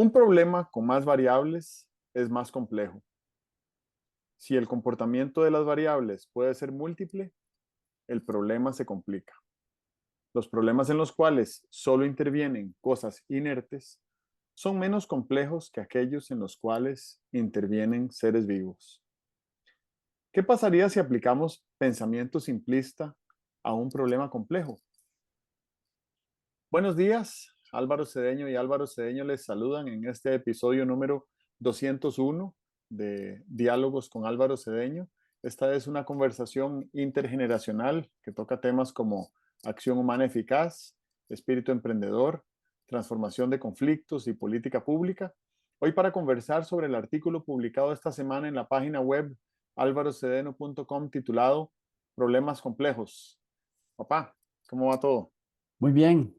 Un problema con más variables es más complejo. Si el comportamiento de las variables puede ser múltiple, el problema se complica. Los problemas en los cuales solo intervienen cosas inertes son menos complejos que aquellos en los cuales intervienen seres vivos. ¿Qué pasaría si aplicamos pensamiento simplista a un problema complejo? Buenos días, Álvaro Cedeño y Álvaro Cedeño les saludan en este episodio número 201 de Diálogos con Álvaro Cedeño. Esta es una conversación intergeneracional que toca temas como acción humana eficaz, espíritu emprendedor, transformación de conflictos y política pública. Hoy para conversar sobre el artículo publicado esta semana en la página web alvarocedeno.com titulado Problemas complejos. Papá, ¿cómo va todo? Muy bien,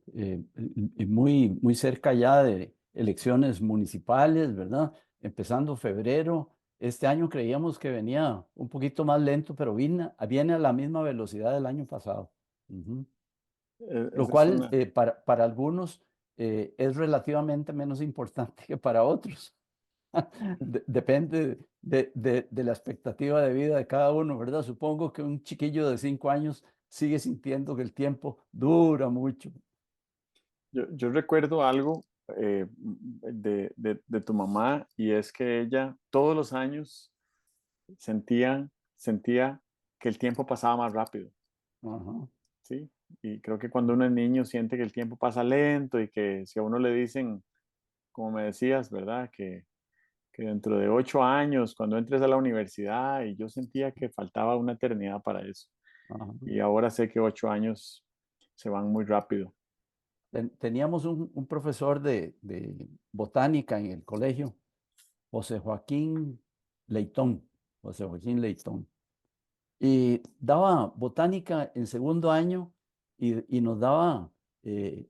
muy cerca ya de elecciones municipales, ¿verdad? Empezando febrero. Este año creíamos que venía un poquito más lento, pero viene a la misma velocidad del año pasado. Ujú. Lo Esa es cual una, para algunos es relativamente menos importante que para otros. Depende de la expectativa de vida de cada uno, ¿verdad? Supongo que un chiquillo de 5 años sigue sintiendo que el tiempo dura mucho. yo recuerdo algo de tu mamá y es que ella todos los años sentía que el tiempo pasaba más rápido, Ajá. ¿sí? Y creo que cuando uno es niño siente que el tiempo pasa lento y que si a uno le dicen, como me decías, ¿verdad? Que dentro de 8 años, cuando entres a la universidad, y yo sentía que faltaba una eternidad para eso. Ajá. Y ahora sé que 8 años se van muy rápido. Teníamos un profesor de botánica en el colegio, José Joaquín Leitón, José Joaquín Leitón, y daba botánica en segundo año y nos daba eh,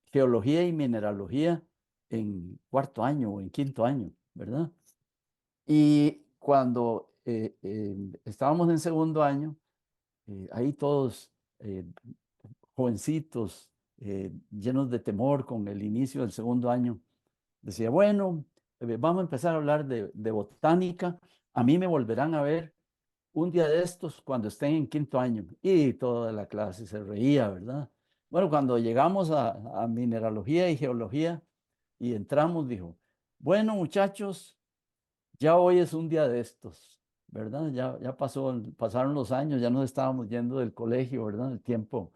geología y mineralogía en cuarto año o en quinto año, ¿verdad? Y cuando estábamos en segundo año, ahí todos jovencitos, llenos de temor con el inicio del segundo año, decía, bueno, vamos a empezar a hablar de botánica. A mí me volverán a ver un día de estos cuando estén en quinto año. Y toda la clase se reía, ¿verdad? Bueno, cuando llegamos a mineralogía y geología y entramos, dijo, bueno, muchachos, ya hoy es un día de estos, ¿verdad? Ya pasaron los años, ya nos estábamos yendo del colegio, ¿verdad? El tiempo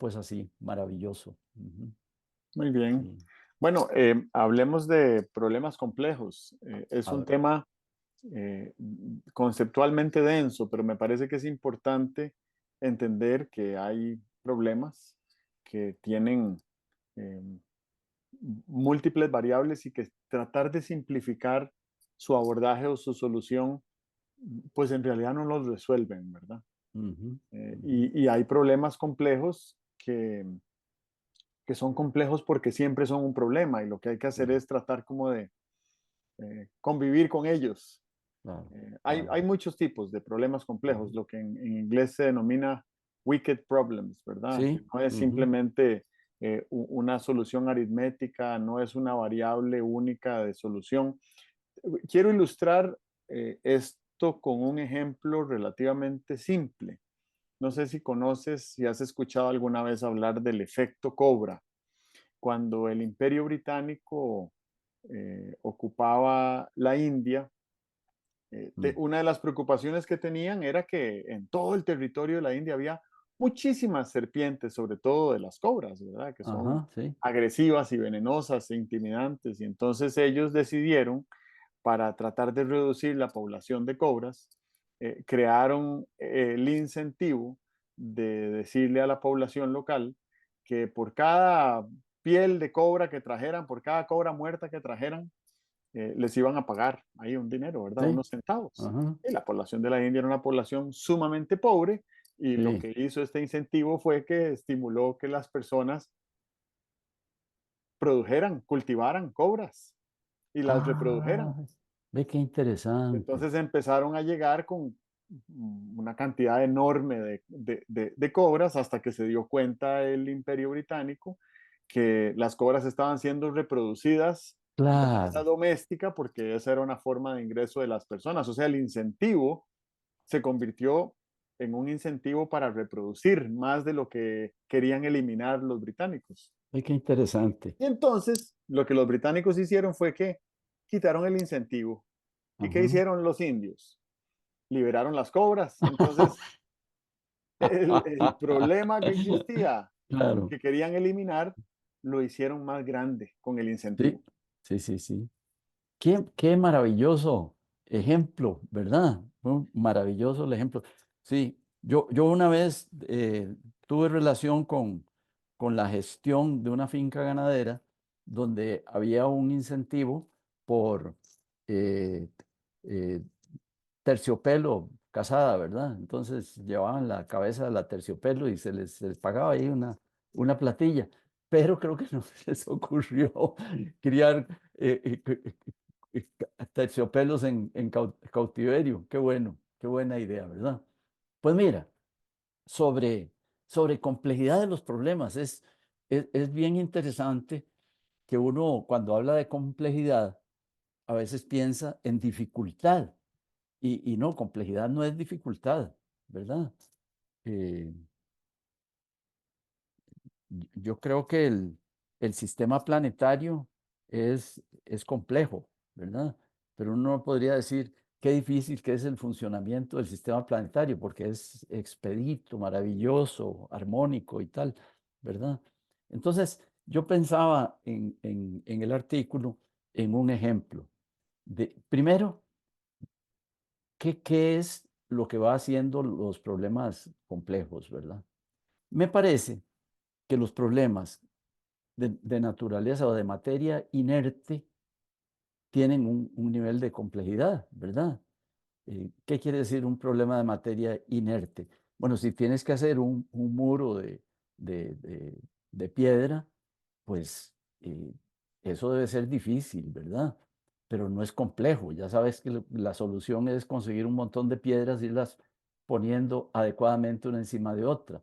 es así, maravilloso. Ujú. Muy bien. Sí. Bueno, hablemos de problemas complejos. Es A un ver, tema conceptualmente denso, pero me parece que es importante entender que hay problemas que tienen eh, múltiples variables y que tratar de simplificar su abordaje o su solución, pues en realidad no los resuelven, ¿verdad? ujú, ujú, Y hay problemas complejos que son complejos porque siempre son un problema y lo que hay que hacer claro, es tratar como de convivir con ellos. claro, Hay claro. muchos tipos de problemas complejos, Ajá. lo que en inglés se denomina wicked problems, ¿verdad? Que Sí, no es ujú, simplemente una solución aritmética, no es una variable única de solución. Quiero ilustrar esto con un ejemplo relativamente simple. No sé si conoces, si has escuchado alguna vez hablar del efecto Cobra. Cuando el Imperio Británico ocupaba la India, mm, una de las preocupaciones que tenían era que en todo el territorio de la India había muchísimas serpientes, sobre todo de las cobras, ¿verdad? Que son ajá, sí. agresivas y venenosas e intimidantes. Y entonces ellos decidieron, para tratar de reducir la población de cobras, crearon el incentivo de decirle a la población local que por cada piel de cobra que trajeran, por cada cobra muerta que trajeran, les iban a pagar ahí un dinero, ¿verdad? Sí, Unos centavos. ajá, Y la población de la India era una población sumamente pobre y lo sí. que hizo este incentivo fue que estimuló que las personas produjeran, cultivaran cobras y las Ah, reprodujeran. ve qué interesante. Entonces empezaron a llegar con una cantidad enorme de cobras hasta que se dio cuenta el Imperio Británico que las cobras estaban siendo reproducidas Claro, doméstica porque esa era una forma de ingreso de las personas. O sea, el incentivo se convirtió en un incentivo para reproducir más de lo que querían eliminar los británicos. ay, qué interesante. Y entonces lo que los británicos hicieron fue que quitaron el incentivo. ¿Y qué Ajá. hicieron los indios? Liberaron las cobras. Entonces, el problema que existía, Claro, que querían eliminar, lo hicieron más grande con el sí, incentivo. sí, sí, sí. Qué maravilloso ejemplo, ¿verdad? Un maravilloso el ejemplo. Sí, yo una vez tuve relación con la gestión de una finca ganadera donde había un incentivo por eh, eh, terciopelo casada, ¿verdad? Entonces llevaban la cabeza de la terciopelo y se les pagaba ahí una platilla. Pero creo que no se les ocurrió criar terciopelos en cautiverio. Qué bueno, qué buena idea, ¿verdad? Pues mira, sobre, sobre complejidad de los problemas, es bien interesante que uno cuando habla de complejidad a veces piensa en dificultad y no, complejidad no es dificultad, ¿verdad? Eh, yo creo que el sistema planetario es complejo, ¿verdad? Pero uno no podría decir qué difícil que es el funcionamiento del sistema planetario, porque es expedito, maravilloso, armónico y tal, ¿verdad? Entonces, yo pensaba en el artículo en un ejemplo. Primero, ¿qué es lo que va haciendo los problemas complejos, verdad? Me parece que los problemas de naturaleza o de materia inerte tienen un nivel de complejidad, ¿verdad? ¿Qué quiere decir un problema de materia inerte? Bueno, si tienes que hacer un muro de, de- de piedra, pues eso debe ser difícil, ¿verdad? Pero no es complejo. Ya sabes que la solución es conseguir un montón de piedras y irlas poniendo adecuadamente una encima de otra.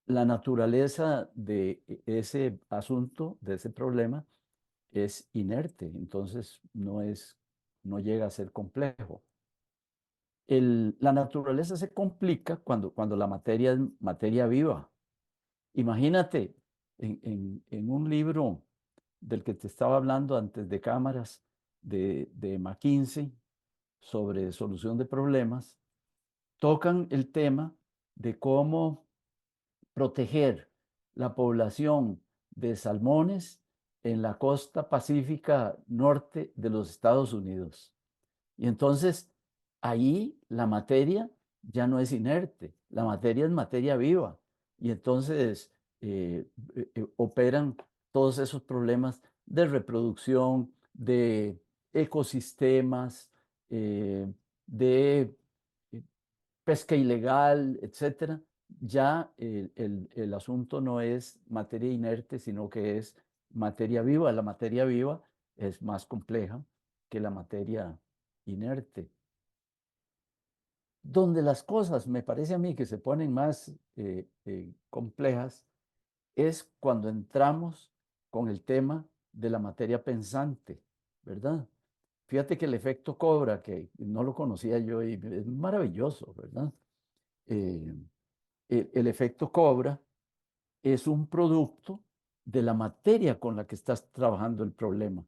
La naturaleza de ese asunto, de ese problema, es inerte, entonces no llega a ser complejo. La naturaleza se complica cuando la materia es materia viva. Imagínate, en un libro del que te estaba hablando antes de cámaras, de McKinsey, sobre solución de problemas, tocan el tema de cómo proteger la población de salmones en la costa pacífica norte de los Estados Unidos. Y entonces ahí la materia ya no es inerte, la materia es materia viva. Y entonces operan todos esos problemas de reproducción, de ecosistemas, de pesca ilegal, etcétera. Ya el asunto no es materia inerte, sino que es materia viva. La materia viva es más compleja que la materia inerte. Donde las cosas, me parece a mí, que se ponen más complejas es cuando entramos con el tema de la materia pensante, ¿verdad? Fíjate que el efecto Cobra, que no lo conocía yo y es maravilloso, ¿verdad? Eh, el efecto Cobra es un producto de la materia con la que estás trabajando el problema,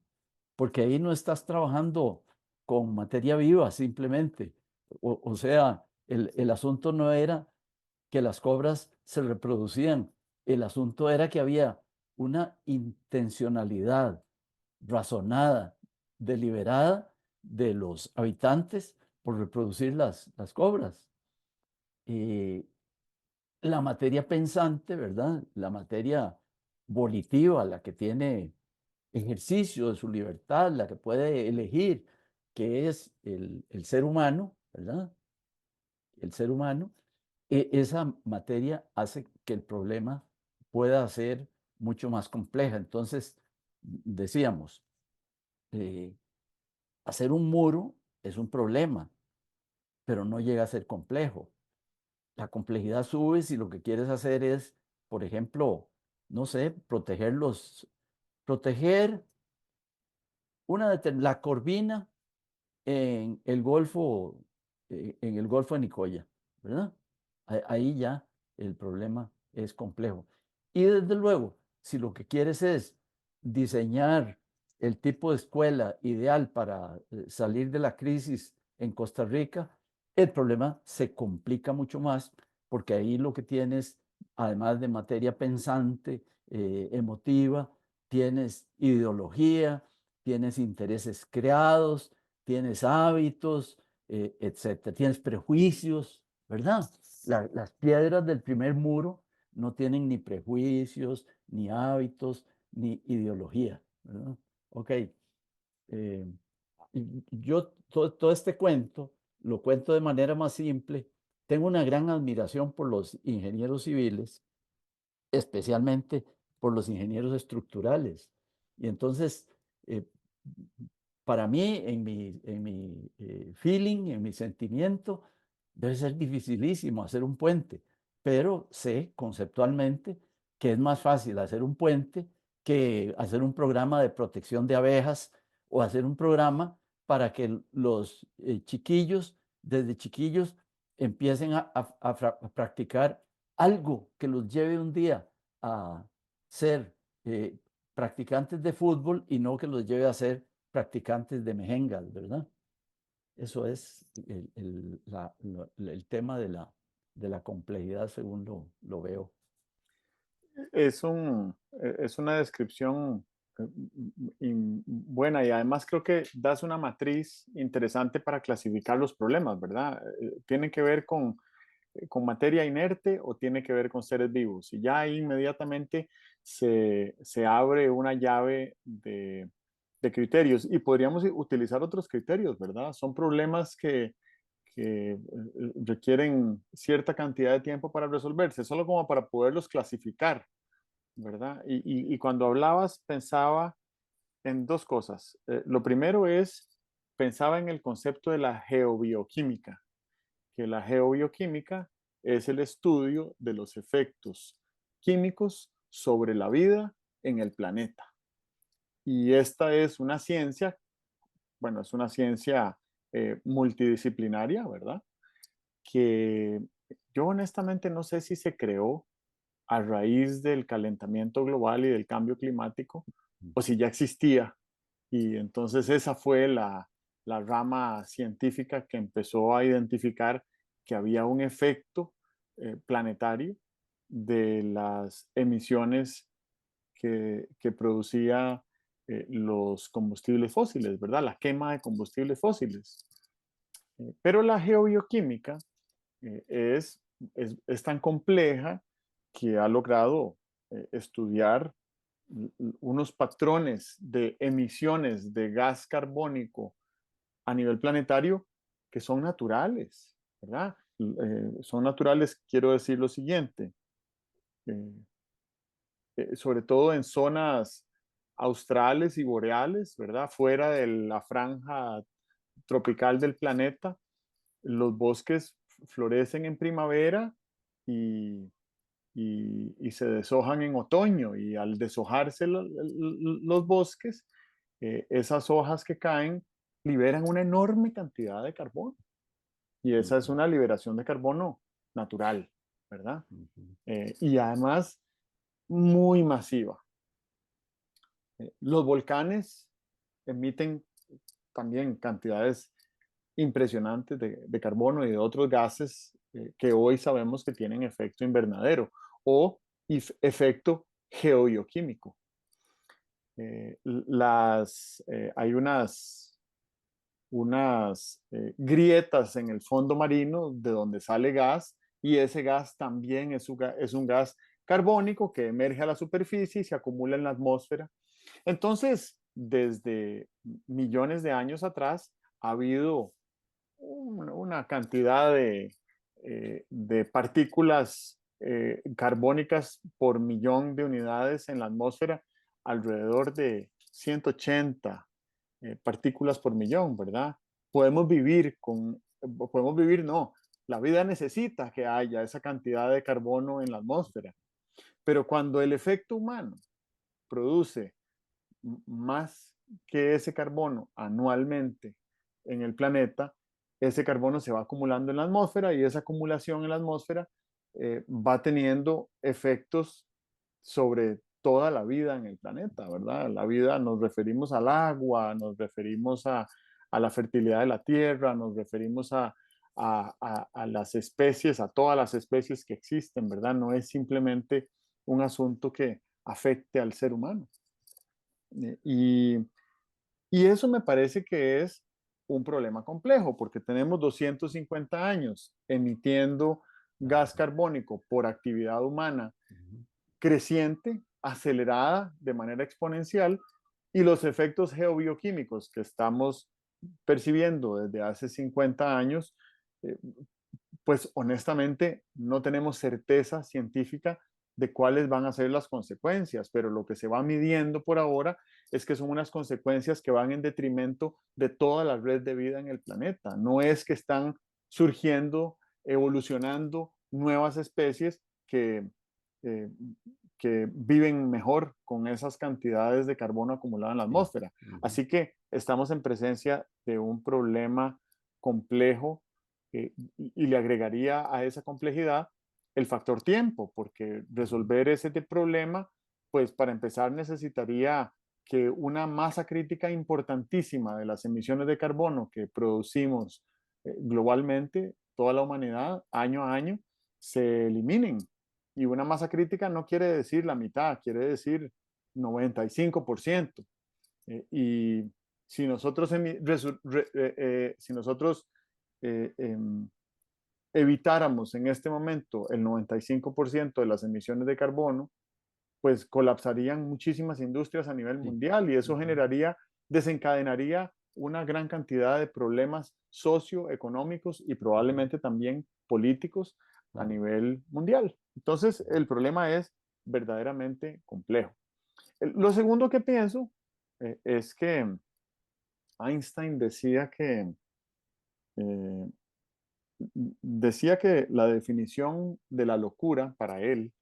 porque ahí no estás trabajando con materia viva simplemente. O sea, el asunto no era que las cobras se reproducían, el asunto era que había una intencionalidad razonada, deliberada de los habitantes por reproducir las cobras. Eh, la materia pensante, ¿verdad? La materia volitiva, la que tiene ejercicio de su libertad, la que puede elegir, que es el ser humano, ¿verdad? El ser humano, esa materia hace que el problema pueda ser mucho más compleja. Entonces, decíamos, eh, hacer un muro es un problema, pero no llega a ser complejo. La complejidad sube si lo que quieres hacer es, por ejemplo, no sé, proteger la corvina en el Golfo de Nicoya, ¿verdad? Ahí ya el problema es complejo. Y desde luego, si lo que quieres es diseñar el tipo de escuela ideal para salir de la crisis en Costa Rica, el problema se complica mucho más porque ahí lo que tienes, además de materia pensante, emotiva, tienes ideología, tienes intereses creados, tienes hábitos, etcétera, tienes prejuicios, ¿verdad? Las piedras del primer muro no tienen ni prejuicios, ni hábitos, ni ideología, ¿verdad? Ok. eh, yo todo este cuento lo cuento de manera más simple. Tengo una gran admiración por los ingenieros civiles, especialmente por los ingenieros estructurales. Y entonces, eh, para mí, en mi feeling, en mi sentimiento, debe ser dificilísimo hacer un puente, pero sé conceptualmente que es más fácil hacer un puente que hacer un programa de protección de abejas o hacer un programa para que los chiquillos, desde chiquillos, empiecen a practicar algo que los lleve un día a ser eh, practicantes de fútbol y no que los lleve a ser practicantes de mejengas, ¿verdad? Eso es el tema de la complejidad según lo veo. Es una descripción buena, y además creo que das una matriz interesante para clasificar los problemas, ¿verdad? Tienen que ver con materia inerte o tiene que ver con seres vivos. Y ya ahí inmediatamente se abre una llave de criterios, y podríamos utilizar otros criterios, ¿verdad? Son problemas que requieren cierta cantidad de tiempo para resolverse, solo como para poderlos clasificar, ¿verdad? Y cuando hablabas, pensaba en dos cosas. Lo primero es, pensaba en el concepto de la geobioquímica, que la geobioquímica es el estudio de los efectos químicos sobre la vida en el planeta. Y esta es una ciencia, bueno, es una ciencia multidisciplinaria, ¿verdad? Que yo honestamente no sé si se creó a raíz del calentamiento global y del cambio climático, o si ya existía. Y entonces esa fue la rama científica que empezó a identificar que había un efecto planetario de las emisiones que producía los combustibles fósiles, ¿verdad? La quema de combustibles fósiles. Pero la geobioquímica es tan compleja que ha logrado estudiar unos patrones de emisiones de gas carbónico a nivel planetario que son naturales, ¿verdad? Son naturales, quiero decir lo siguiente, eh, sobre todo en zonas australes y boreales, ¿verdad? Fuera de la franja tropical del planeta, los bosques florecen en primavera y, y se deshojan en otoño, y al deshojarse los bosques, esas hojas que caen liberan una enorme cantidad de carbono, y esa es una liberación de carbono natural, ¿verdad? Y además muy masiva. Los volcanes emiten también cantidades impresionantes de carbono y de otros gases que hoy sabemos que tienen efecto invernadero o efecto geobioquímico. Hay unas grietas en el fondo marino de donde sale gas, y ese gas también es un gas carbónico que emerge a la superficie y se acumula en la atmósfera. Entonces, desde millones de años atrás, ha habido una cantidad de partículas carbónicas por millón de unidades en la atmósfera, alrededor de 180 partículas por millón, ¿verdad? Podemos vivir, no, la vida necesita que haya esa cantidad de carbono en la atmósfera, pero cuando el efecto humano produce más que ese carbono anualmente en el planeta, ese carbono se va acumulando en la atmósfera y esa acumulación en la atmósfera va teniendo efectos sobre toda la vida en el planeta, ¿verdad? La vida nos referimos al agua, nos referimos a la fertilidad de la tierra, nos referimos a las especies, a todas las especies que existen, ¿verdad? No es simplemente un asunto que afecte al ser humano. Eh, Y, y eso me parece que es un problema complejo, porque tenemos 250 años emitiendo gas Claro. carbónico por actividad humana Ujú. creciente, acelerada de manera exponencial, y los efectos geobioquímicos que estamos percibiendo desde hace 50 años, eh, pues honestamente no tenemos certeza científica de cuáles van a ser las consecuencias, pero lo que se va midiendo por ahora es que son unas consecuencias que van en detrimento de toda la red de vida en el planeta. No es que están surgiendo, evolucionando nuevas especies eh, que viven mejor con esas cantidades de carbono acumulado en la Sí. atmósfera. Ujú. Así que estamos en presencia de un problema complejo y le agregaría a esa complejidad el factor tiempo, porque Ujú. resolver ese problema, pues para empezar necesitaría que una masa crítica importantísima de las emisiones de carbono que producimos globalmente, toda la humanidad, año a año, se eliminen. Y una masa crítica no quiere decir la mitad, quiere decir 95%. Y si nosotros, si nosotros eh, eh, evitáramos en este momento el 95% de las emisiones de carbono, pues colapsarían muchísimas industrias a nivel Sí. mundial y eso Ujú. desencadenaría una gran cantidad de problemas socioeconómicos y Ujú. probablemente también políticos a Claro. nivel mundial. Entonces, el problema es verdaderamente complejo. Lo segundo que pienso es que Einstein eh, decía que la definición de la locura para él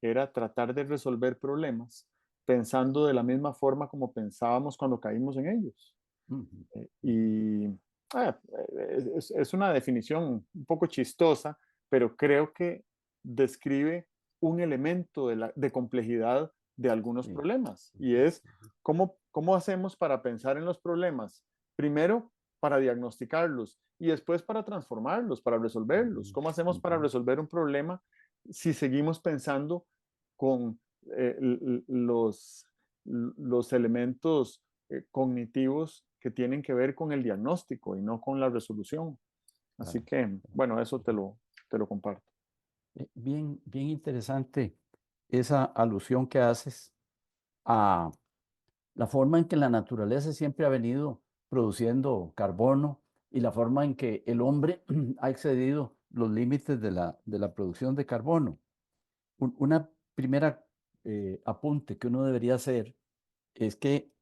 era tratar de resolver problemas pensando de la misma forma como pensábamos cuando caímos en ellos. Ujú. Ujú. Y ah, es una definición un poco chistosa, pero creo que describe un elemento de complejidad de algunos Sí. problemas y Ujú. es cómo hacemos para pensar en los problemas. Primero, para diagnosticarlos y después para transformarlos, para resolverlos. Ujú. ¿Cómo hacemos para Ujú. resolver un problema si seguimos pensando con los elementos cognitivos que tienen que ver con el diagnóstico y no con la resolución? Así Claro. que, bueno, eso Ujú. te lo comparto. Bien, bien interesante esa alusión que haces a la forma en que la naturaleza siempre ha venido produciendo carbono y la forma en que el hombre ha excedido los límites de la producción de carbono. Una primera apunte que uno debería hacer es que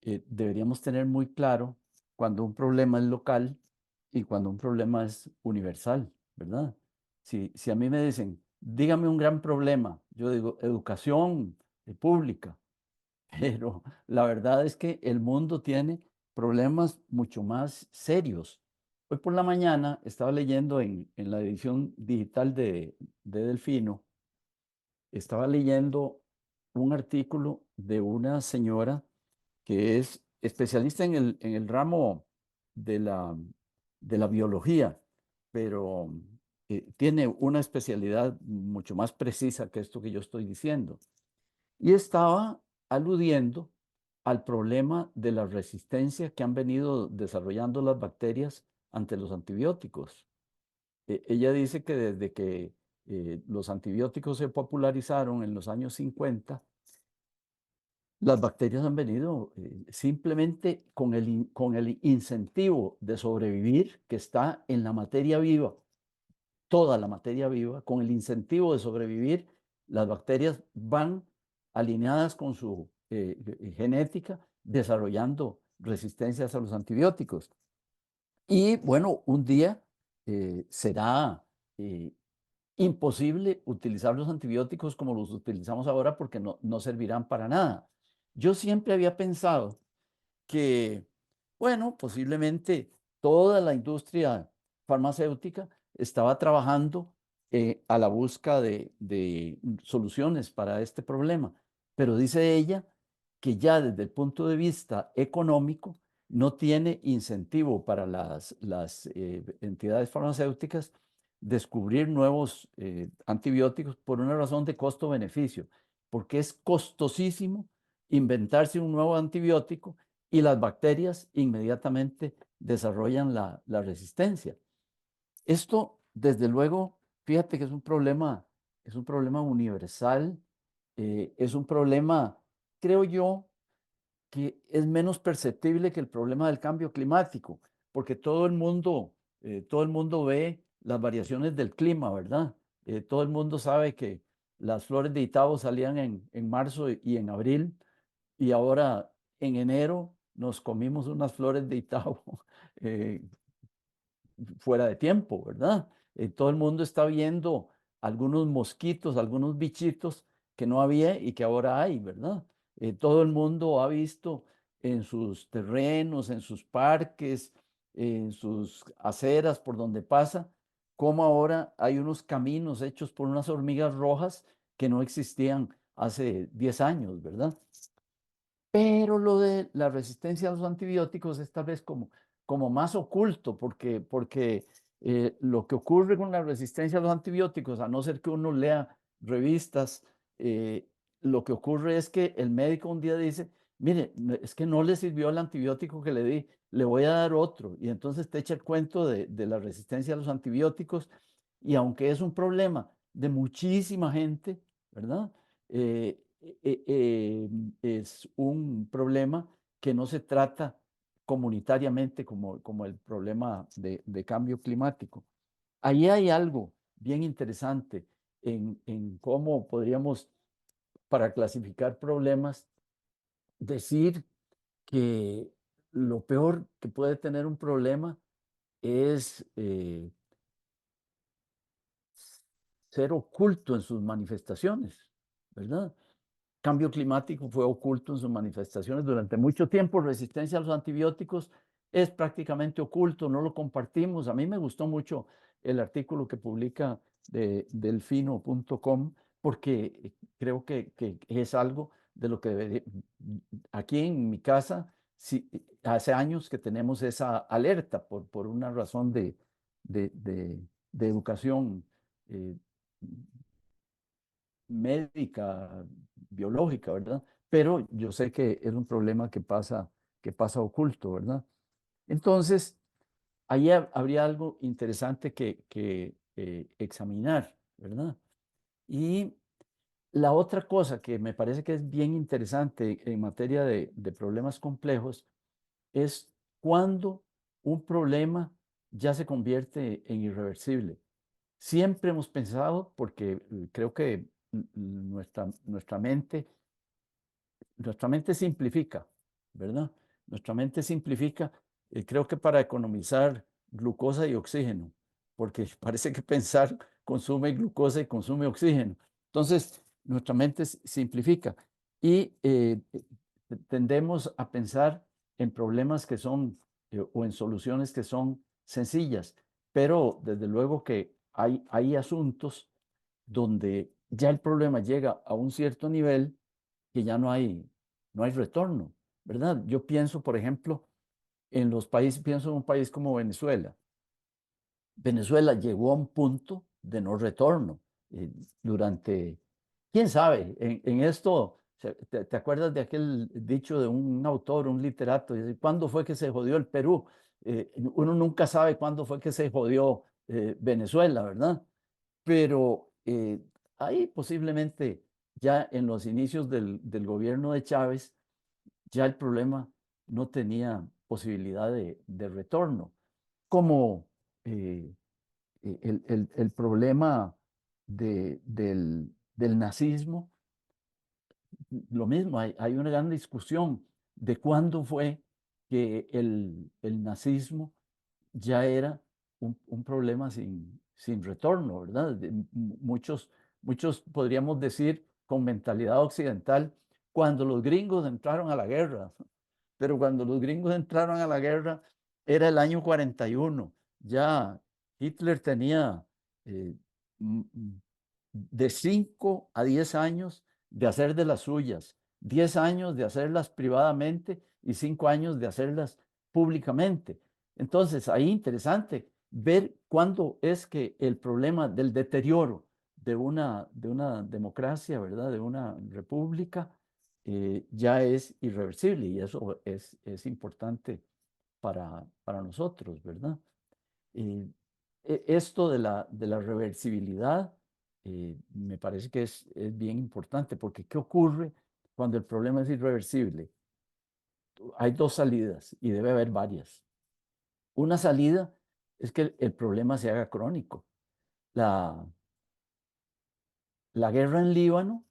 deberíamos tener muy claro cuando un problema es local y cuando un problema es universal, ¿verdad? Si a mí me dicen, dígame un gran problema, yo digo, educación pública, pero la verdad es que el mundo tiene problemas mucho más serios. Hoy por la mañana estaba leyendo en la edición digital de Delfino, estaba leyendo un artículo de una señora que es especialista en el ramo de de la biología, pero tiene una especialidad mucho más precisa que esto que yo estoy diciendo. Y estaba aludiendo al problema de la resistencia que han venido desarrollando las bacterias ante los antibióticos. Ella dice que desde que los antibióticos se popularizaron en los años 50, las bacterias han venido simplemente con con el incentivo de sobrevivir que está en la materia viva, toda la materia viva, con el incentivo de sobrevivir, las bacterias van alineadas con su genética, desarrollando resistencias a los antibióticos. Y bueno, un día será eh, imposible utilizar los antibióticos como los utilizamos ahora porque no servirán para nada. Yo siempre había pensado que, bueno, posiblemente toda la industria farmacéutica estaba trabajando a la busca de soluciones para este problema. Pero dice ella que ya desde el punto de vista económico no tiene incentivo para las entidades farmacéuticas descubrir nuevos antibióticos por una razón de costo-beneficio, porque es costosísimo inventarse un nuevo antibiótico y las bacterias inmediatamente desarrollan la resistencia. Esto, desde luego, fíjate que es un problema universal, es un problema, creo yo, que es menos perceptible que el problema del cambio climático, porque todo el mundo ve las variaciones del clima, ¿verdad? Todo el mundo sabe que las flores de Itabo salían en marzo y en abril, y ahora en enero nos comimos unas flores de Itabo eh, fuera de tiempo, ¿verdad? Todo el mundo está viendo algunos mosquitos, algunos bichitos que no había y que ahora hay, ¿verdad? Todo el mundo ha visto en sus terrenos, en sus parques, en sus aceras por donde pasa, cómo ahora hay unos caminos hechos por unas hormigas rojas que no existían hace 10 años, ¿verdad? Pero lo de la resistencia a los antibióticos es tal vez como más oculto, porque lo que ocurre con la resistencia a los antibióticos, a no ser que uno lea revistas, eh, lo que ocurre es que el médico un día dice, mire, es que no le sirvió el antibiótico que le di, le voy a dar otro. Y entonces te echa el cuento de la resistencia a los antibióticos. Y aunque es un problema de muchísima gente, ¿verdad? Es un problema que no se trata comunitariamente como el problema de cambio climático. Ahí hay algo bien interesante en cómo podríamos, para clasificar problemas, decir que lo peor que puede tener un problema es ser oculto en sus manifestaciones, ¿verdad? Cambio climático fue oculto en sus manifestaciones durante mucho tiempo. Resistencia a los antibióticos es prácticamente oculto, no lo compartimos. A mí me gustó mucho el artículo que publica de delfino.com porque creo que es algo de lo que aquí en mi casa sí, hace años que tenemos esa alerta por una razón de, de- de educación eh, médica, biológica, ¿verdad? Pero yo sé que es un problema que pasa oculto, ¿verdad? Entonces, ahí habría algo interesante que examinar, ¿verdad? Y la otra cosa que me parece que es bien interesante en materia de problemas complejos es cuando un problema ya se convierte en irreversible. Siempre hemos pensado, porque creo que nuestra mente simplifica, ¿verdad? Nuestra mente simplifica, creo que para economizar glucosa y oxígeno, porque parece que pensar consume glucosa y consume oxígeno. Entonces, nuestra mente simplifica y tendemos a pensar en problemas que son o en soluciones que son sencillas, pero desde luego que hay asuntos donde ya el problema llega a un cierto nivel que ya no hay retorno, ¿verdad? Yo pienso, por ejemplo, en los países, pienso en un país como Venezuela. Venezuela llegó a un punto de no retorno durante, quién sabe, en esto, ¿te acuerdas de aquel dicho de un autor, un literato? Dice, ¿cuándo fue que se jodió el Perú? Uno nunca sabe cuándo fue que se jodió Venezuela, ¿verdad? Pero ahí posiblemente ya en los inicios del gobierno de Chávez, ya el problema no tenía posibilidad de retorno, como eh, el problema del nazismo, lo mismo, hay una gran discusión de cuándo fue que el nazismo ya era un problema sin retorno, ¿verdad? Muchos podríamos decir con mentalidad occidental, cuando los gringos entraron a la guerra, pero cuando los gringos entraron a la guerra era el año 41. Ya Hitler tenía eh, de 5 a 10 años de hacer de las suyas, 10 años de hacerlas privadamente y 5 años de hacerlas públicamente. Entonces, ahí interesante ver cuándo es que el problema del deterioro de una democracia, ¿verdad? De una república, ya es irreversible y eso es importante para nosotros, ¿verdad? Eh, Esto de la reversibilidad me parece que es bien importante porque ¿qué ocurre cuando el problema es irreversible? Hay dos salidas y debe haber varias. Una salida es que el problema se haga crónico. La, la guerra en Líbano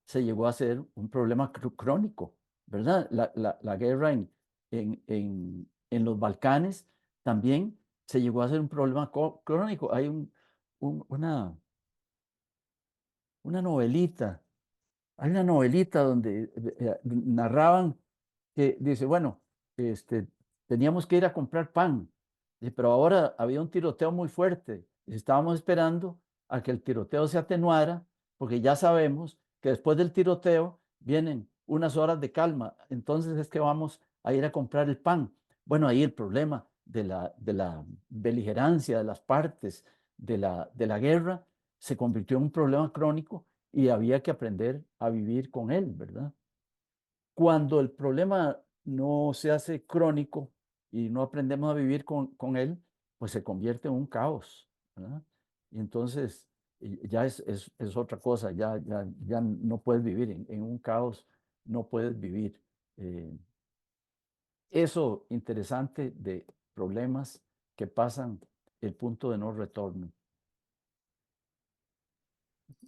se llegó a ser un problema crónico, ¿verdad? La guerra en los Balcanes también se llegó a ser un problema crónico. Hay una, una novelita, hay una novelita donde narraban que dice, bueno, este, teníamos que ir a comprar pan, pero ahora había un tiroteo muy fuerte. Estábamos esperando a que el tiroteo se atenuara, porque ya sabemos que después del tiroteo vienen unas horas de calma. Entonces es que vamos a ir a comprar el pan. Bueno, ahí el problema de la beligerancia de las partes de la guerra se convirtió en un problema crónico y había que aprender a vivir con él, ¿verdad? Cuando el problema no se hace crónico y no aprendemos a vivir con él, pues se convierte en un caos, ¿verdad? Y entonces ya es otra cosa, ya no puedes vivir en un caos, no puedes vivir. Eh, Eso interesante de problemas que pasan el punto de no retorno.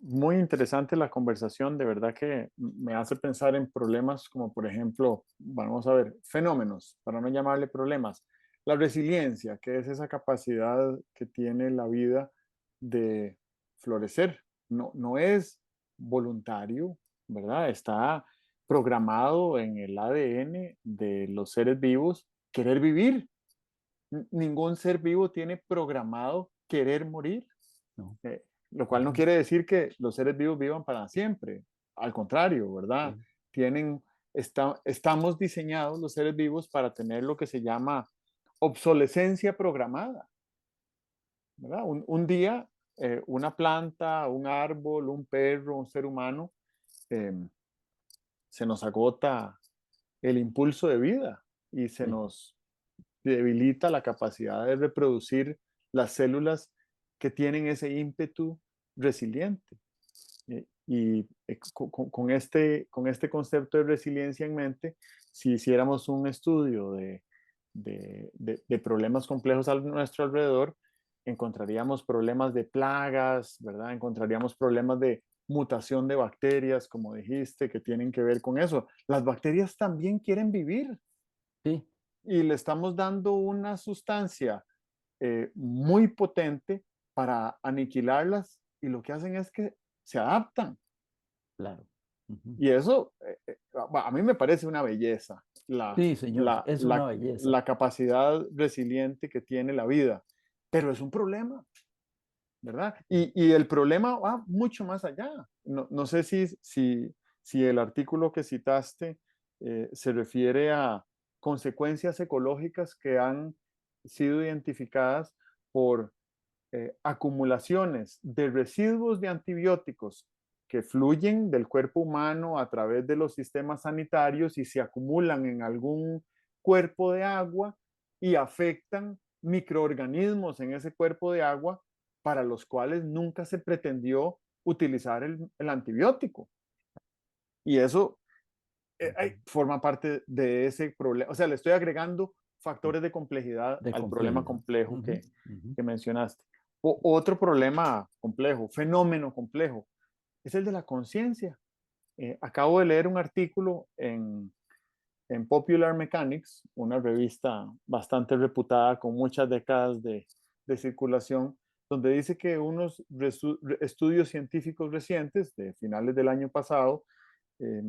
Muy interesante la conversación, de verdad que me hace pensar en problemas como, por ejemplo, vamos a ver, fenómenos, para no llamarle problemas. La resiliencia, que es esa capacidad que tiene la vida de florecer. No es voluntario, ¿verdad? Está programado en el ADN de los seres vivos querer vivir. Ningún ser vivo tiene programado querer morir. ¿No? Lo cual no Ujú. quiere decir que los seres vivos vivan para siempre. Al contrario, ¿verdad? Sí, Tienen, estamos diseñados los seres vivos para tener lo que se llama obsolescencia programada, ¿verdad? Un día, una planta, un árbol, un perro, un ser humano, eh, se nos agota el impulso de vida y se sí, nos debilita la capacidad de reproducir las células que tienen ese ímpetu resiliente. Con este concepto de resiliencia en mente, si hiciéramos un estudio de problemas complejos a nuestro alrededor, encontraríamos problemas de plagas, ¿verdad? Encontraríamos problemas de mutación de bacterias, como dijiste, que tienen que ver con eso. Las bacterias también quieren vivir sí, y le estamos dando una sustancia muy potente para aniquilarlas y lo que hacen es que se adaptan. claro. Ujú. Y eso a mí me parece una belleza, Sí, señor, es una belleza. la capacidad resiliente que tiene la vida, pero es un problema, ¿verdad? Y el problema va mucho más allá. No sé si el artículo que citaste se refiere a consecuencias ecológicas que han sido identificadas por acumulaciones de residuos de antibióticos que fluyen del cuerpo humano a través de los sistemas sanitarios y se acumulan en algún cuerpo de agua y afectan microorganismos en ese cuerpo de agua para los cuales nunca se pretendió utilizar el antibiótico. Y eso Ujú. forma parte de ese problema. O sea, le estoy agregando factores de complejidad De al problema complejidad. complejo Ujú, ujú. que mencionaste. Otro problema complejo, fenómeno complejo, es el de la conciencia. Acabo de leer un artículo en Popular Mechanics, una revista bastante reputada con muchas décadas de circulación, donde dice que unos estudios científicos recientes de finales del año pasado eh,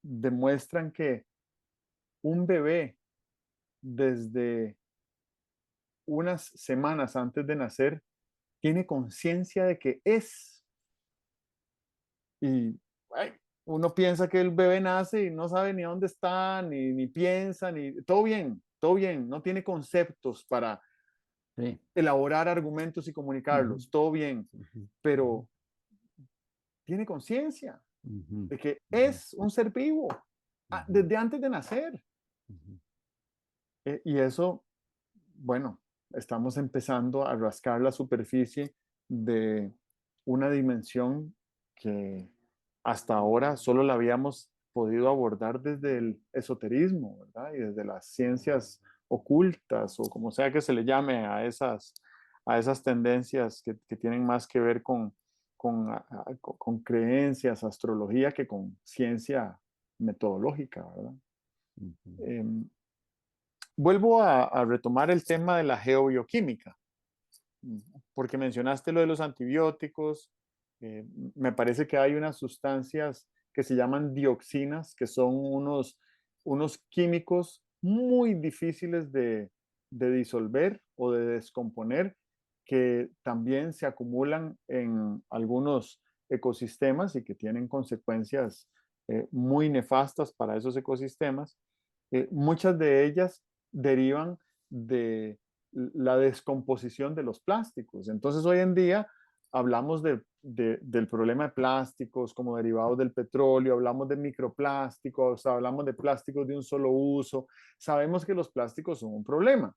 demuestran que un bebé desde unas semanas antes de nacer tiene conciencia de que es. Y ay, uno piensa que el bebé nace y no sabe ni dónde está, ni piensa, ni todo bien, no tiene conceptos para Sí. elaborar argumentos y Ujú, comunicarlos, todo bien, ujú, ujú, pero tiene conciencia ujú, de que ujú, es un ser vivo ujú, desde antes de nacer. ujú, Y eso, bueno, estamos empezando a rascar la superficie de una dimensión que hasta ahora solo la habíamos podido abordar desde el esoterismo, ¿verdad? Y desde las ciencias ocultas o como sea que se le llame a esas tendencias que tienen más que ver con creencias, astrología, que con ciencia metodológica, ¿verdad? ujú, Em, Vuelvo a retomar el tema de la geobioquímica, porque mencionaste lo de los antibióticos. eh, Me parece que hay unas sustancias que se llaman dioxinas, que son unos químicos muy difíciles de disolver o de descomponer, que también se acumulan en algunos ecosistemas y que tienen consecuencias muy nefastas para esos ecosistemas. Muchas de ellas derivan de la descomposición de los plásticos. Entonces, hoy en día hablamos del problema de plásticos como derivados del petróleo, hablamos de microplásticos, hablamos de plásticos de un solo uso. Sabemos que los plásticos son un problema.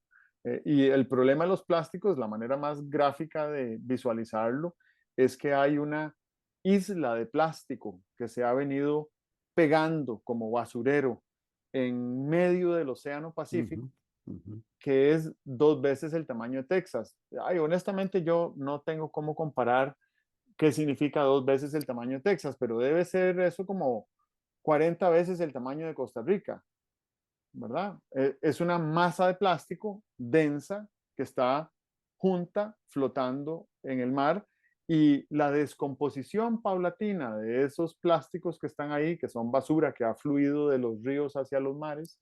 Y el problema de los plásticos, la manera más gráfica de visualizarlo, es que hay una isla de plástico que se ha venido pegando como basurero en medio del Océano Pacífico, ujú, ujú. que es 2 veces el tamaño de Texas. Ay, honestamente, yo no tengo cómo comparar qué significa 2 veces el tamaño de Texas, pero debe ser eso como 40 veces el tamaño de Costa Rica, ¿verdad? Es una masa de plástico densa que está junta, flotando en el mar, y la descomposición paulatina de esos plásticos que están ahí, que son basura que ha fluido de los ríos hacia los mares,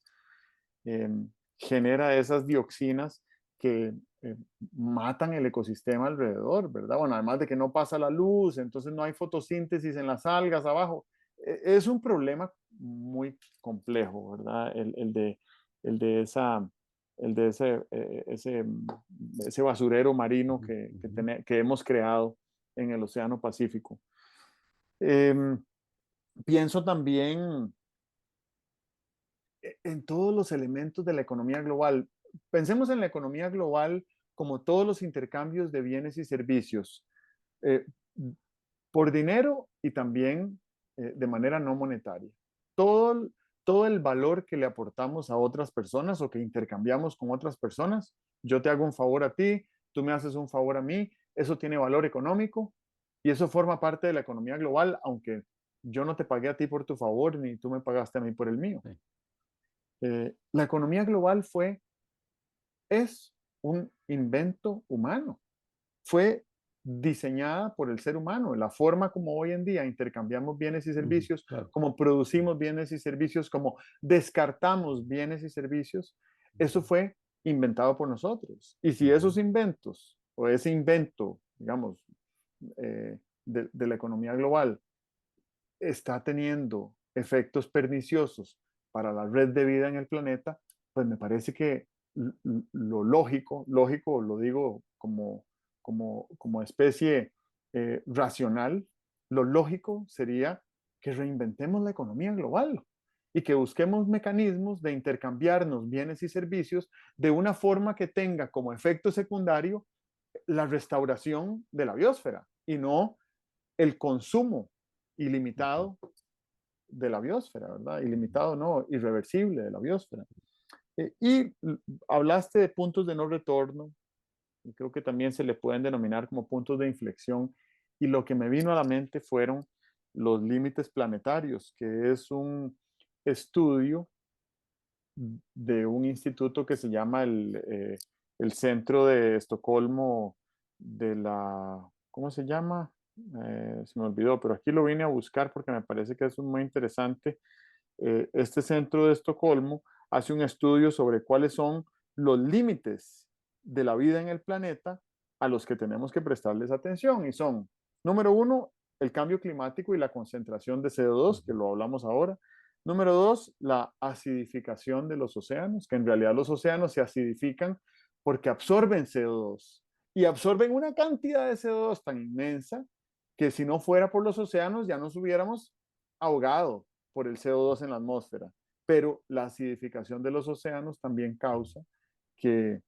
eh, genera esas dioxinas que eh, matan el ecosistema alrededor, ¿verdad? Bueno, además de que no pasa la luz, entonces no hay fotosíntesis en las algas abajo. Es un problema muy complejo, ¿verdad? El de esa, el de ese basurero marino Ujú, ujú, que hemos creado en el Océano Pacífico. Em, Pienso también en todos los elementos de la economía global. Pensemos en la economía global como todos los intercambios de bienes y servicios, eh, por dinero y también de manera no monetaria. Todo, todo el valor que le aportamos a otras personas o que intercambiamos con otras personas, yo te hago un favor a ti, tú me haces un favor a mí, eso tiene valor económico y eso forma parte de la economía global, aunque yo no te pagué a ti por tu favor ni tú me pagaste a mí por el mío. sí, La economía global es un invento humano. Fue diseñada por el ser humano. La forma como hoy en día intercambiamos bienes y ujú, servicios, claro. como producimos bienes y servicios, como descartamos bienes y servicios, eso fue inventado por nosotros. Y si Ujú, esos inventos o ese invento, digamos, de la economía global está teniendo efectos perniciosos para la red de vida en el planeta, pues me parece que lo lógico, lo digo como especie racional, lo lógico sería que reinventemos la economía global y que busquemos mecanismos de intercambiarnos bienes y servicios de una forma que tenga como efecto secundario la restauración de la biosfera y no el consumo ujú, ilimitado de la biosfera, ¿verdad? Ilimitado, no, irreversible de la biosfera. Y hablaste de puntos de no retorno, y creo que también se le pueden denominar como puntos de inflexión, y lo que me vino a la mente fueron los límites planetarios, que es un estudio de un instituto que se llama el Centro de Estocolmo de la, ¿cómo se llama? Se me olvidó, pero aquí lo vine a buscar porque me parece que es muy interesante. Este centro de Estocolmo hace un estudio sobre cuáles son los límites de la vida en el planeta a los que tenemos que prestarles atención. Y son, número uno, el cambio climático y la concentración de CO2, que lo hablamos ahora. Número dos, la acidificación de los océanos, que en realidad los océanos se acidifican porque absorben CO2 y absorben una cantidad de CO2 tan inmensa que si no fuera por los océanos ya nos hubiéramos ahogado por el CO2 en la atmósfera. Pero la acidificación de los océanos también causa que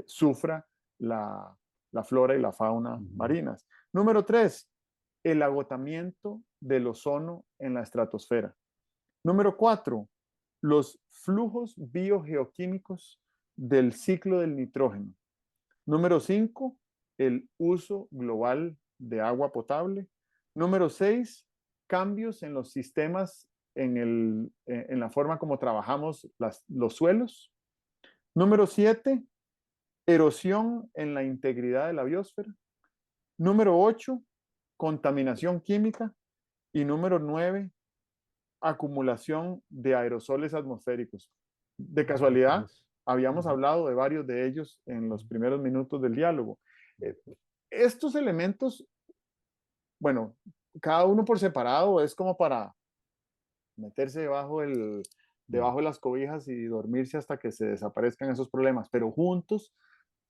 sufra la flora y la fauna marinas. Número tres, el agotamiento del ozono en la estratosfera. Número cuatro, los flujos biogeoquímicos del ciclo del nitrógeno. Número 5, el uso global de agua potable. Número 6, cambios en los sistemas, en la forma como trabajamos los suelos. Número 7, erosión en la integridad de la biosfera. Número 8, contaminación química. Y número 9, acumulación de aerosoles atmosféricos. De casualidad, habíamos hablado de varios de ellos en los primeros minutos del diálogo. Estos elementos, bueno, cada uno por separado es como para meterse debajo de las cobijas y dormirse hasta que se desaparezcan esos problemas, pero juntos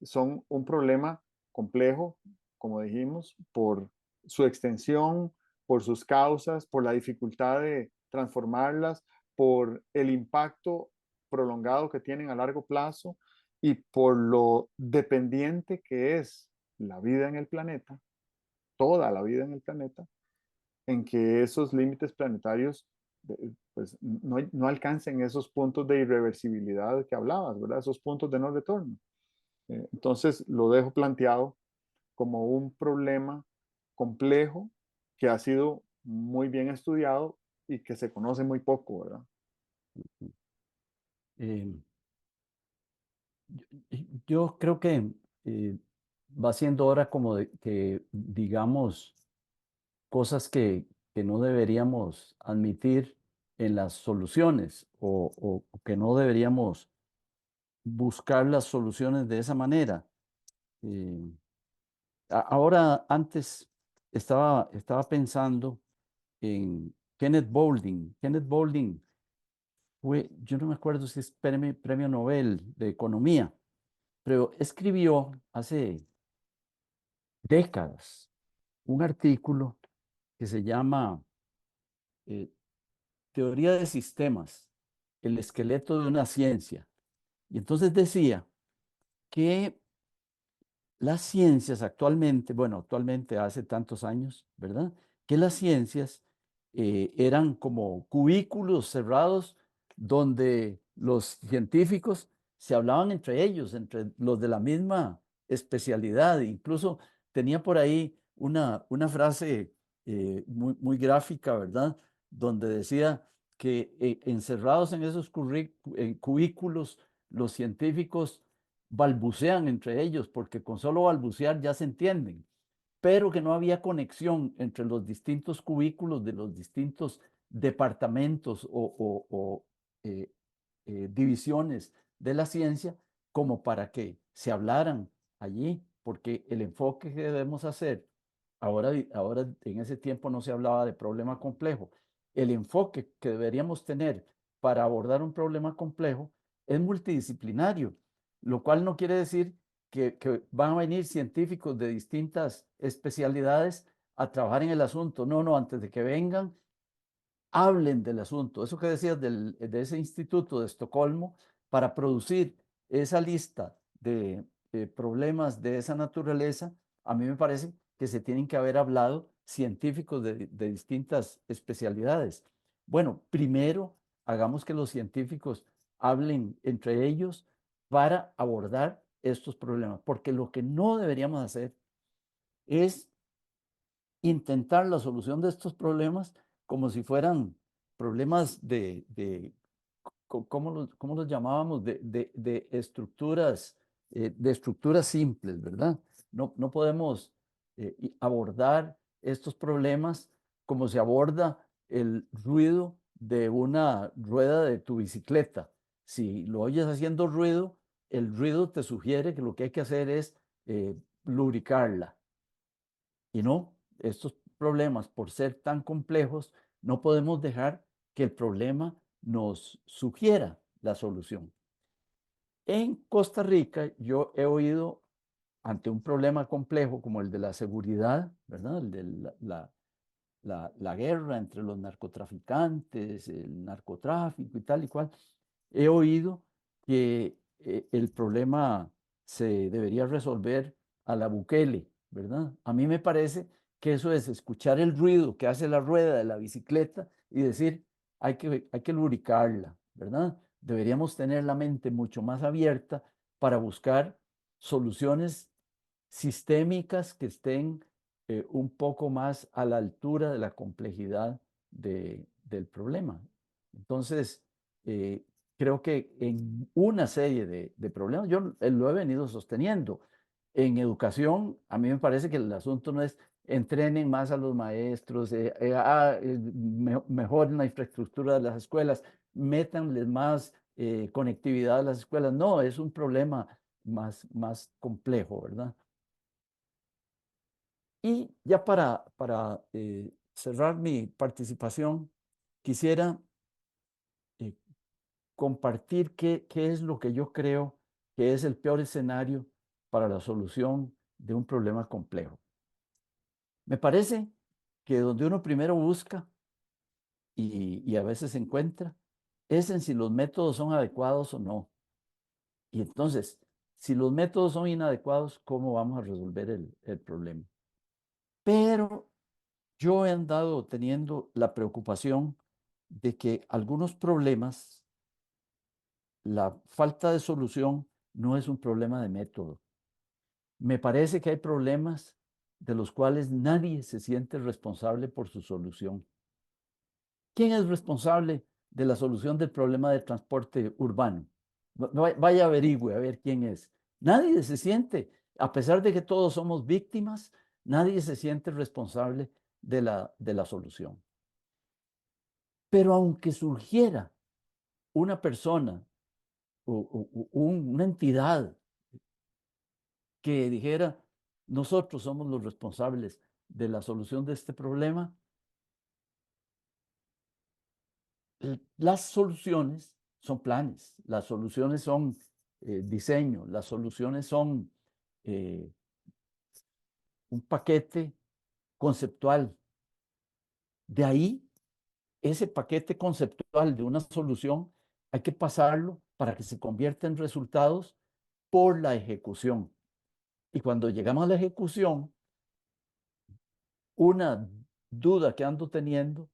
son un problema complejo, como dijimos, por su extensión, por sus causas, por la dificultad de transformarlas, por el impacto prolongado que tienen a largo plazo y por lo dependiente que es la vida en el planeta, toda la vida en el planeta, en que esos límites planetarios pues, no alcancen esos puntos de irreversibilidad que hablabas, ¿verdad? Esos puntos de no retorno. Entonces lo dejo planteado como un problema complejo que ha sido muy bien estudiado y que se conoce muy poco, ¿verdad? Eh, yo creo que va siendo hora como de que digamos cosas que no deberíamos admitir en las soluciones o que no deberíamos buscar las soluciones de esa manera. Eh, Ahora, antes estaba pensando en Kenneth Boulding. Kenneth Boulding fue, yo no me acuerdo si es premio Nobel de Economía, pero escribió hace décadas un artículo que se llama eh, Teoría de Sistemas, el esqueleto de una ciencia. Y entonces decía que las ciencias actualmente, bueno, actualmente hace tantos años, ¿verdad? Que las ciencias eran como cubículos cerrados donde los científicos se hablaban entre ellos, entre los de la misma especialidad. Incluso tenía por ahí una frase muy gráfica, ¿verdad? Donde decía que encerrados en esos cubículos, los científicos balbucean entre ellos, porque con solo balbucear ya se entienden, pero que no había conexión entre los distintos cubículos de los distintos departamentos divisiones de la ciencia como para que se hablaran allí, porque el enfoque que debemos hacer, ahora en ese tiempo no se hablaba de problema complejo, el enfoque que deberíamos tener para abordar un problema complejo es multidisciplinario, lo cual no quiere decir que van a venir científicos de distintas especialidades a trabajar en el asunto. No, no, antes de que vengan, hablen del asunto. Eso que decías de ese instituto de Estocolmo, para producir esa lista de problemas de esa naturaleza, a mí me parece que se tienen que haber hablado científicos de distintas especialidades. Bueno, primero hagamos que los científicos hablen entre ellos para abordar estos problemas, porque lo que no deberíamos hacer es intentar la solución de estos problemas como si fueran problemas ¿cómo los llamábamos? De estructuras simples, ¿verdad? No podemos abordar estos problemas como se aborda el ruido de una rueda de tu bicicleta, Si lo oyes haciendo ruido, el ruido te sugiere que lo que hay que hacer es lubricarla. Y no, estos problemas, por ser tan complejos, no podemos dejar que el problema nos sugiera la solución. En Costa Rica, yo he oído ante un problema complejo como el de la seguridad, ¿verdad? El de la guerra entre los narcotraficantes, el narcotráfico y tal y cual, he oído que el problema se debería resolver a la Bukele, ¿verdad? A mí me parece que eso es escuchar el ruido que hace la rueda de la bicicleta y decir, hay que lubricarla, ¿verdad? Deberíamos tener la mente mucho más abierta para buscar soluciones sistémicas que estén un poco más a la altura de la complejidad del problema. Entonces, eh, creo que en una serie de problemas, yo lo he venido sosteniendo. En educación, a mí me parece que el asunto no es entrenen más a los maestros, mejoren la infraestructura de las escuelas, métanles más conectividad a las escuelas. No, es un problema más complejo, ¿verdad? Y ya para cerrar mi participación, quisiera eh, compartir qué es lo que yo creo que es el peor escenario para la solución de un problema complejo. Me parece que donde uno primero busca y a veces encuentra es en si los métodos son adecuados o no. Y entonces, si los métodos son inadecuados, ¿cómo vamos a resolver el problema? Pero yo he andado teniendo la preocupación de que algunos problemas, la falta de solución no es un problema de método. Me parece que hay problemas de los cuales nadie se siente responsable por su solución. ¿Quién es responsable de la solución del problema de transporte urbano? Vaya, averigüe a ver quién es. Nadie se siente, a pesar de que todos somos víctimas, nadie se siente responsable de la solución. Pero aunque surgiera una persona o una entidad que dijera, nosotros somos los responsables de la solución de este problema, las soluciones son planes, las soluciones son diseño, las soluciones son eh, un paquete conceptual. De ahí, ese paquete conceptual de una solución, hay que pasarlo para que se convierta en resultados por la ejecución. Y cuando llegamos a la ejecución, una duda que ando teniendo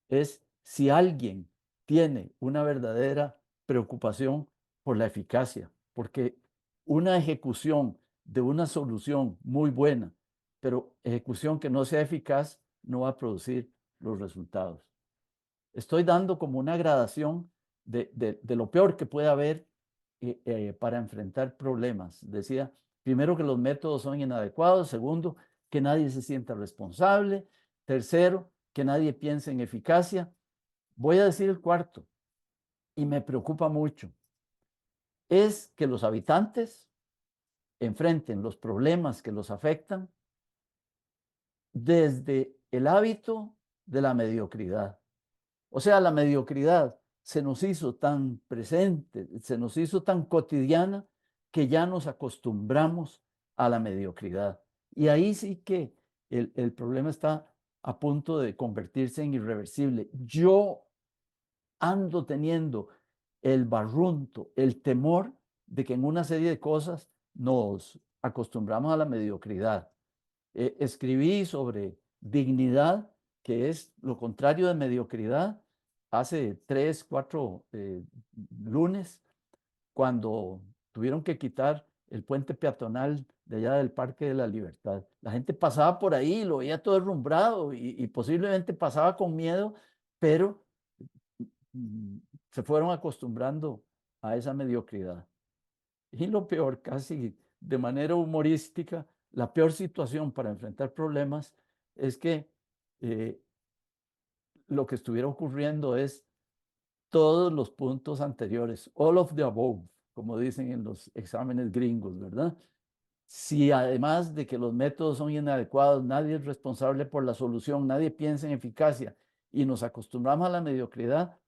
es si alguien tiene una verdadera preocupación por la eficacia, porque una ejecución de una solución muy buena, pero ejecución que no sea eficaz, no va a producir los resultados. Estoy dando como una gradación de lo peor que puede haber para enfrentar problemas. Decía, primero, que los métodos son inadecuados. Segundo, que nadie se sienta responsable. Tercero, que nadie piense en eficacia. Voy a decir el cuarto, y me preocupa mucho, es que los habitantes enfrenten los problemas que los afectan desde el hábito de la mediocridad. O sea, la mediocridad se nos hizo tan presente, se nos hizo tan cotidiana que ya nos acostumbramos a la mediocridad. Y ahí sí que el problema está a punto de convertirse en irreversible. Yo ando teniendo el barrunto, el temor de que en una serie de cosas nos acostumbramos a la mediocridad. Escribí sobre dignidad, que es lo contrario de mediocridad, hace 3, 4 lunes, cuando tuvieron que quitar el puente peatonal de allá del Parque de la Libertad. La gente pasaba por ahí, lo veía todo derrumbrado y posiblemente pasaba con miedo, pero mm, se fueron acostumbrando a esa mediocridad. Y lo peor, casi de manera humorística, la peor situación para enfrentar problemas es que eh, lo que estuviera ocurriendo es todos los puntos anteriores, all of the above, como dicen en los exámenes gringos, ¿verdad? Si además de que los métodos son inadecuados, nadie es responsable por la solución, nadie piensa en eficacia y nos acostumbramos a la mediocridad,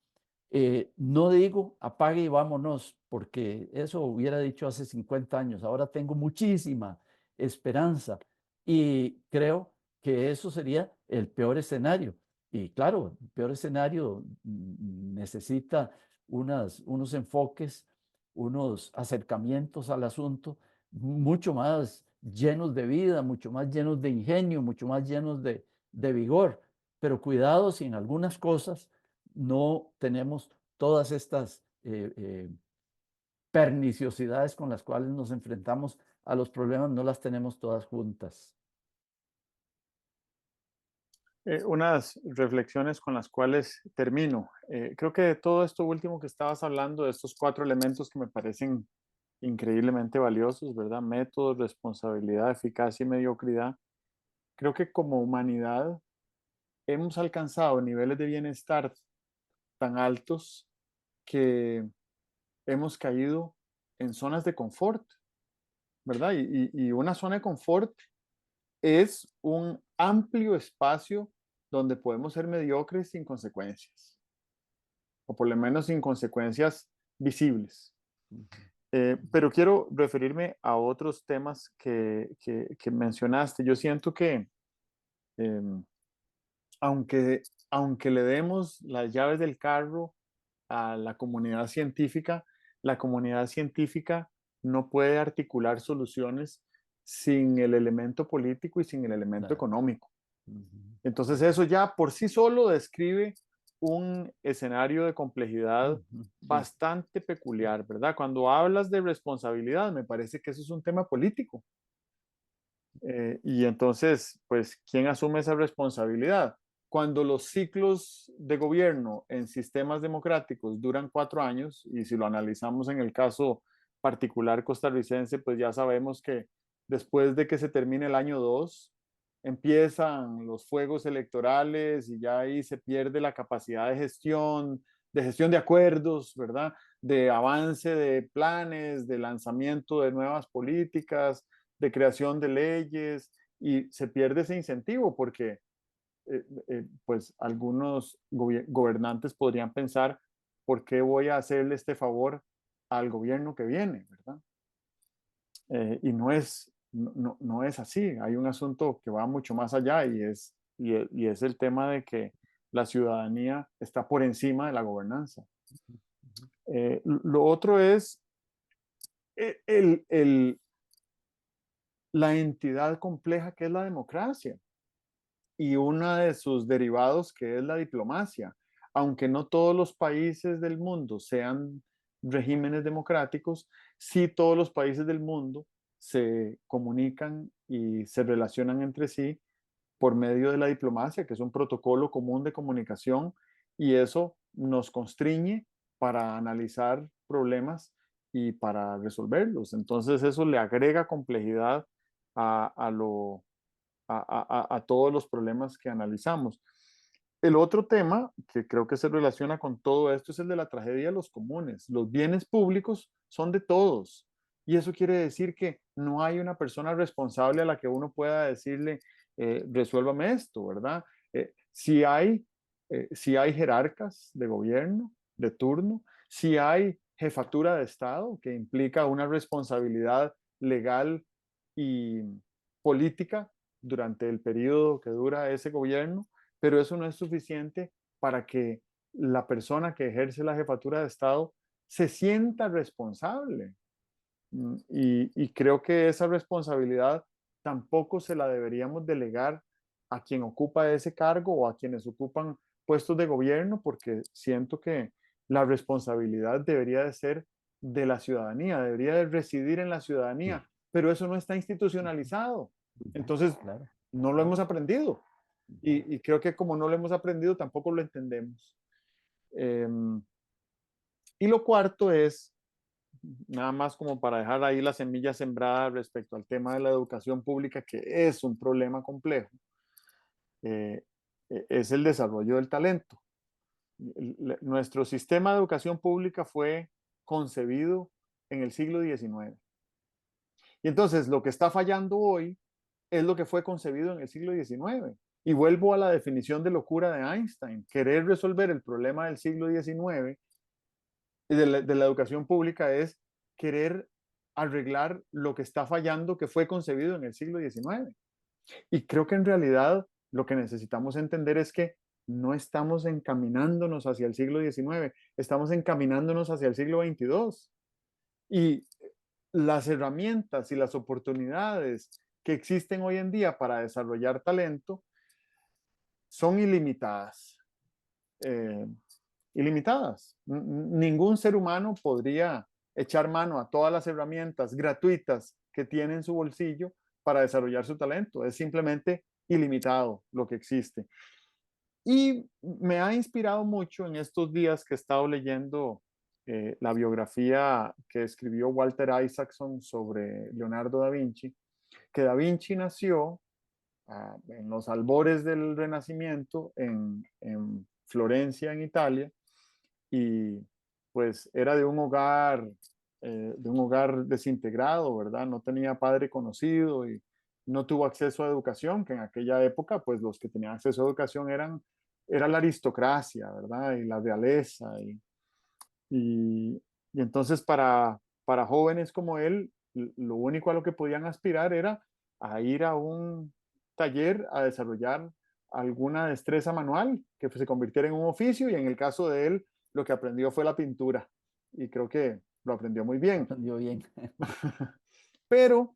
no digo apague y vámonos, porque eso hubiera dicho hace 50 años. Ahora tengo muchísima esperanza y creo que eso sería el peor escenario. Y claro, el peor escenario necesita unos enfoques, unos acercamientos al asunto mucho más llenos de vida, mucho más llenos de ingenio, mucho más llenos de vigor. Pero cuidado si en algunas cosas no tenemos todas estas perniciosidades con las cuales nos enfrentamos a los problemas, no las tenemos todas juntas. Unas reflexiones con las cuales termino. Creo que de todo esto último que estabas hablando, de estos 4 elementos que me parecen increíblemente valiosos, ¿verdad? Método, responsabilidad, eficacia y mediocridad. Creo que como humanidad hemos alcanzado niveles de bienestar tan altos que hemos caído en zonas de confort, ¿verdad? Y una zona de confort es un amplio espacio donde podemos ser mediocres sin consecuencias, o por lo menos sin consecuencias visibles. Pero quiero referirme a otros temas que mencionaste. Yo siento que eh, aunque, aunque le demos las llaves del carro a la comunidad científica no puede articular soluciones sin el elemento político y sin el elemento Claro. económico. Entonces eso ya por sí solo describe un escenario de complejidad bastante peculiar, ¿verdad? Cuando hablas de responsabilidad, me parece que eso es un tema político. Y entonces, pues, ¿quién asume esa responsabilidad? Cuando los ciclos de gobierno en sistemas democráticos duran 4 años, y si lo analizamos en el caso particular costarricense, pues ya sabemos que después de que se termine el año 2, empiezan los fuegos electorales y ya ahí se pierde la capacidad de gestión de acuerdos, ¿verdad? De avance de planes, de lanzamiento de nuevas políticas, de creación de leyes, y se pierde ese incentivo porque pues algunos gobernantes podrían pensar, ¿por qué voy a hacerle este favor al gobierno que viene? ¿Verdad? Y no es así, hay un asunto que va mucho más allá y es el tema de que la ciudadanía está por encima de la gobernanza. Lo otro es el, la entidad compleja que es la democracia y uno de sus derivados que es la diplomacia. Aunque no todos los países del mundo sean regímenes democráticos, sí todos los países del mundo se comunican y se relacionan entre sí por medio de la diplomacia, que es un protocolo común de comunicación, y eso nos constriñe para analizar problemas y para resolverlos. Entonces eso le agrega complejidad a lo, a todos los problemas que analizamos. El otro tema que creo que se relaciona con todo esto es el de la tragedia de los comunes. Los bienes públicos son de todos. Y eso quiere decir que no hay una persona responsable a la que uno pueda decirle, resuélvame esto, ¿verdad? Si hay jerarcas de gobierno, de turno, si hay jefatura de Estado, que implica una responsabilidad legal y política durante el periodo que dura ese gobierno, pero eso no es suficiente para que la persona que ejerce la jefatura de Estado se sienta responsable. Y creo que esa responsabilidad tampoco se la deberíamos delegar a quien ocupa ese cargo o a quienes ocupan puestos de gobierno, porque siento que la responsabilidad debería de ser de la ciudadanía, debería de residir en la ciudadanía, pero eso no está institucionalizado. Entonces, Claro. no lo hemos aprendido. Y creo que como no lo hemos aprendido, tampoco lo entendemos. Y lo cuarto es, nada más como para dejar ahí la semilla sembrada respecto al tema de la educación pública, que es un problema complejo, es el desarrollo del talento. Nuestro sistema de educación pública fue concebido en el siglo XIX. Y entonces lo que está fallando hoy es lo que fue concebido en el siglo XIX. Y vuelvo a la definición de locura de Einstein. Querer resolver el problema del siglo XIX y de la educación pública es querer arreglar lo que está fallando que fue concebido en el siglo XIX. Y creo que en realidad lo que necesitamos entender es que no estamos encaminándonos hacia el siglo XIX, estamos encaminándonos hacia el siglo XXII. Y las herramientas y las oportunidades que existen hoy en día para desarrollar talento son ilimitadas. Eh, ilimitadas. Ningún ser humano podría echar mano a todas las herramientas gratuitas que tiene en su bolsillo para desarrollar su talento. Es simplemente ilimitado lo que existe. Y me ha inspirado mucho en estos días que he estado leyendo la biografía que escribió Walter Isaacson sobre Leonardo da Vinci, que da Vinci nació en los albores del Renacimiento en Florencia, en Italia, y pues era de un hogar desintegrado, ¿verdad? No tenía padre conocido y no tuvo acceso a educación, que en aquella época, pues los que tenían acceso a educación era la aristocracia, ¿verdad? Y la realeza. Y, y entonces para jóvenes como él, lo único a lo que podían aspirar era a ir a un taller a desarrollar alguna destreza manual que se convirtiera en un oficio y en el caso de él lo que aprendió fue la pintura y creo que lo aprendió muy bien. Aprendió bien. Pero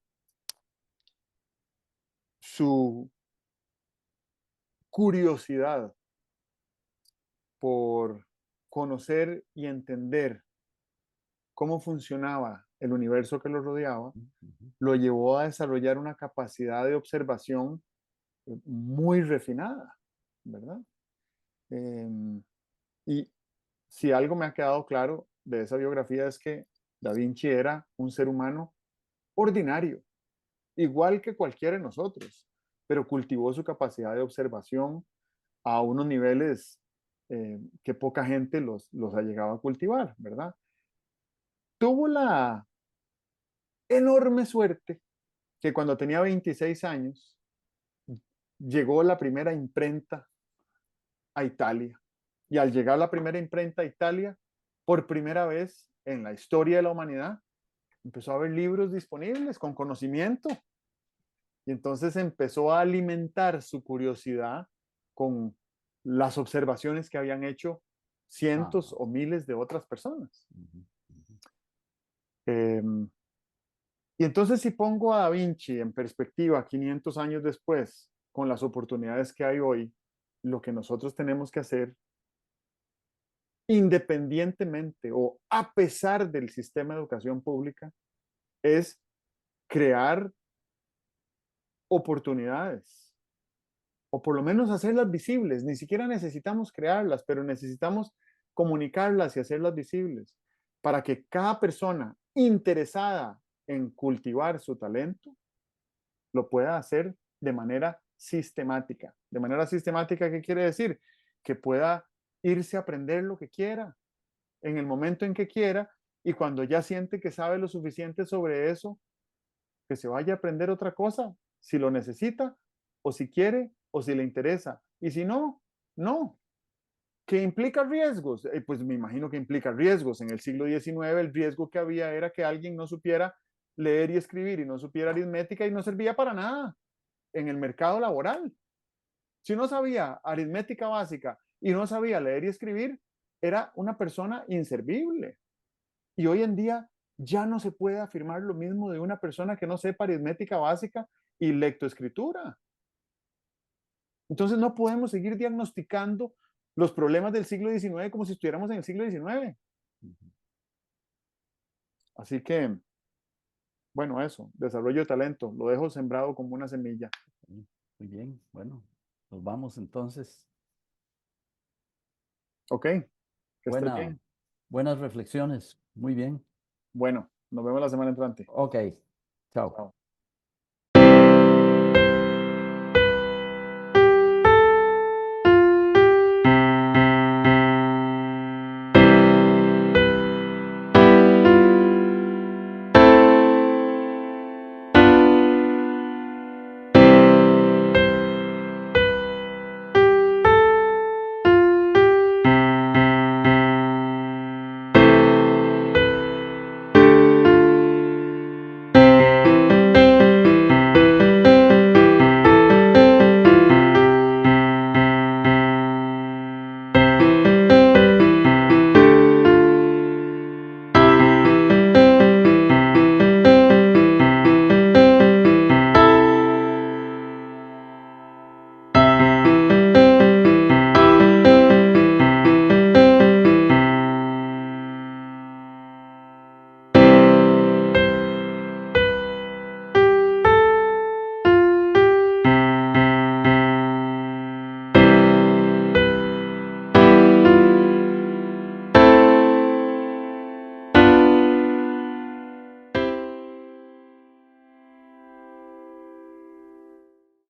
su curiosidad por conocer y entender cómo funcionaba el universo que lo rodeaba, lo llevó a desarrollar una capacidad de observación muy refinada, ¿verdad? Y si algo me ha quedado claro de esa biografía es que Da Vinci era un ser humano ordinario, igual que cualquiera de nosotros, pero cultivó su capacidad de observación a unos niveles que poca gente los ha llegado a cultivar, ¿verdad? Tuvo la enorme suerte que cuando tenía 26 años llegó la primera imprenta a Italia. Y al llegar la primera imprenta a Italia, por primera vez en la historia de la humanidad, empezó a haber libros disponibles con conocimiento. Y entonces empezó a alimentar su curiosidad con las observaciones que habían hecho cientos Ajá. o miles de otras personas. Ujú, ujú. Eh, y entonces si pongo a Da Vinci en perspectiva 500 años después, con las oportunidades que hay hoy, lo que nosotros tenemos que hacer, independientemente o a pesar del sistema de educación pública, es crear oportunidades o por lo menos hacerlas visibles. Ni siquiera necesitamos crearlas, pero necesitamos comunicarlas y hacerlas visibles para que cada persona interesada en cultivar su talento lo pueda hacer de manera sistemática. De manera sistemática, ¿qué quiere decir? Que pueda irse a aprender lo que quiera en el momento en que quiera y cuando ya siente que sabe lo suficiente sobre eso, que se vaya a aprender otra cosa, si lo necesita o si quiere o si le interesa. Y si no, no. ¿Que implica riesgos? Pues me imagino que implica riesgos. En el siglo XIX el riesgo que había era que alguien no supiera leer y escribir y no supiera aritmética y no servía para nada en el mercado laboral. Si no sabía aritmética básica y no sabía leer y escribir, era una persona inservible. Y hoy en día ya no se puede afirmar lo mismo de una persona que no sepa aritmética básica y lectoescritura. Entonces no podemos seguir diagnosticando los problemas del siglo XIX como si estuviéramos en el siglo XIX. Así que, bueno, eso, desarrollo de talento, lo dejo sembrado como una semilla. Sí, muy bien, bueno, nos vamos entonces. Ok, que estés Buena, bien. buenas reflexiones, muy bien. Bueno, nos vemos la semana entrante. Ok, chao. Chao.